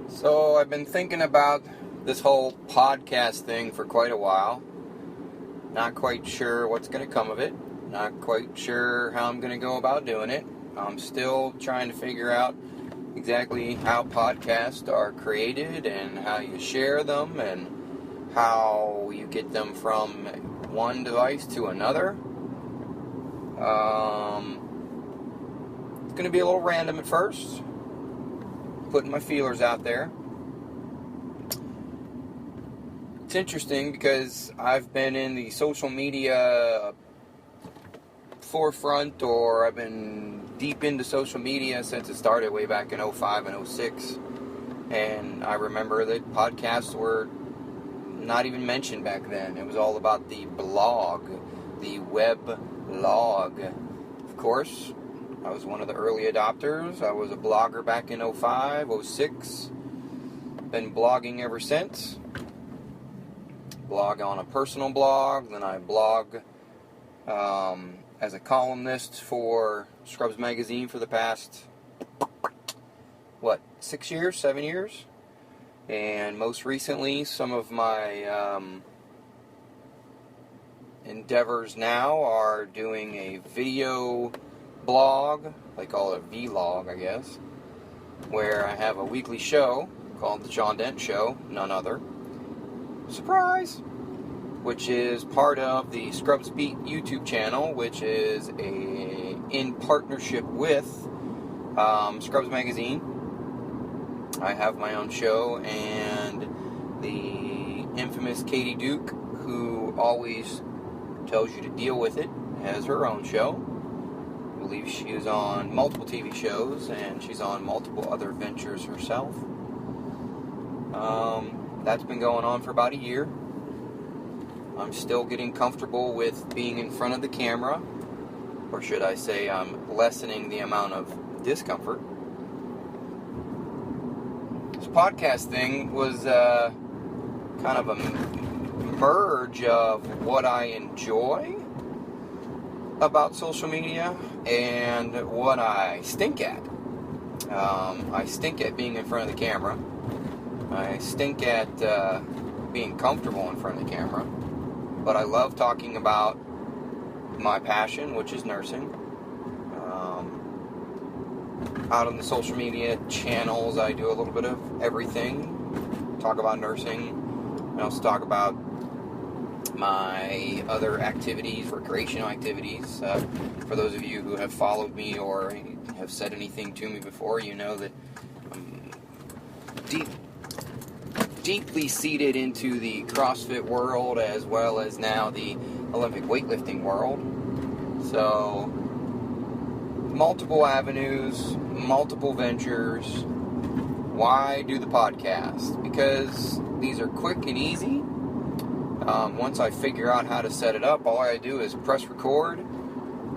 So I've been thinking about this whole podcast thing for quite a while. Not quite sure what's going to come of it. Not quite sure how I'm going to go about doing it. I'm still trying to figure out exactly how podcasts are created and how you share them and how you get them from one device to another. It's going to be a little random at first. Putting my feelers out there. It's interesting because I've been in the social media forefront, or I've been deep into social media since it started way back in 05 and 06. And I remember that podcasts were not even mentioned back then. It was all about the blog, the web log. Of course, I was one of the early adopters. I was a blogger back in 05, 06. Been blogging ever since. Blog on a personal blog, then I blog as a columnist for Scrubs magazine for the past, 6 years, 7 years? And most recently, some of my endeavors now are doing a video blog, they call it a vlog, I guess, where I have a weekly show called The John Dent Show, none other. Surprise! Which is part of the Scrubs Beat YouTube channel, which is in partnership with Scrubs Magazine. I have my own show, and the infamous Katie Duke, who always tells you to deal with it, has her own show. I believe she is on multiple TV shows, and she's on multiple other ventures herself. That's been going on for about a year. I'm still getting comfortable with being in front of the camera, or should I say I'm lessening the amount of discomfort. This podcast thing was kind of a merge of what I enjoy about social media and what I stink at. I stink at being in front of the camera. I stink at being comfortable in front of the camera. But I love talking about my passion, which is nursing. Out on the social media channels, I do a little bit of everything. Talk about nursing. I also talk about my other activities, recreational activities. For those of you who have followed me or have said anything to me before, you know that I'm deeply seated into the CrossFit world, as well as now the Olympic weightlifting world. So, multiple avenues, multiple ventures. Why do the podcast? Because these are quick and easy. Once I figure out how to set it up, all I do is press record,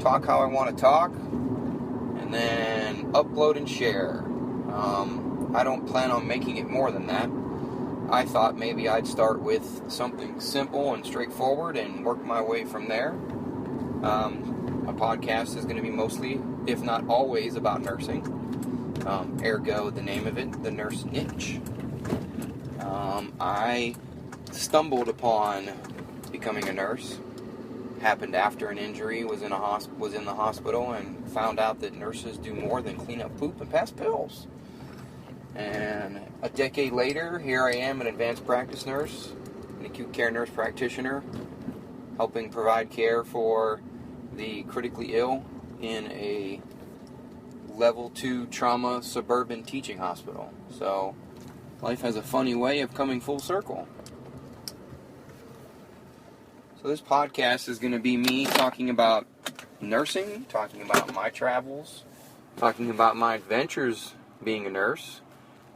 talk how I want to talk, and then upload and share. I don't plan on making it more than that. I thought maybe I'd start with something simple and straightforward and work my way from there. A podcast is going to be mostly, if not always, about nursing. Ergo, the name of it, The Nurse Niche. I stumbled upon becoming a nurse. Happened after an injury, was in the hospital, and found out that nurses do more than clean up poop and pass pills. And a decade later, here I am, an advanced practice nurse, an acute care nurse practitioner, helping provide care for the critically ill in a level 2 trauma suburban teaching hospital. So, life has a funny way of coming full circle. So this podcast is going to be me talking about nursing, talking about my travels, talking about my adventures being a nurse,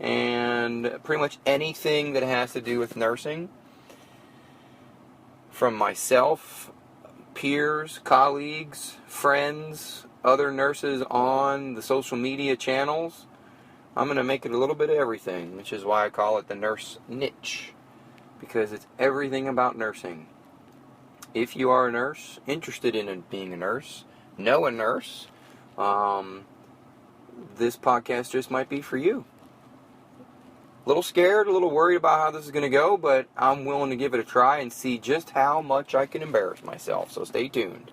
and pretty much anything that has to do with nursing, from myself, peers, colleagues, friends, other nurses on the social media channels. I'm going to make it a little bit of everything, which is why I call it the Nurse Niche, because it's everything about nursing. If you are a nurse, interested in being a nurse, know a nurse, this podcast just might be for you. A little scared, a little worried about how this is going to go, but I'm willing to give it a try and see just how much I can embarrass myself. So stay tuned.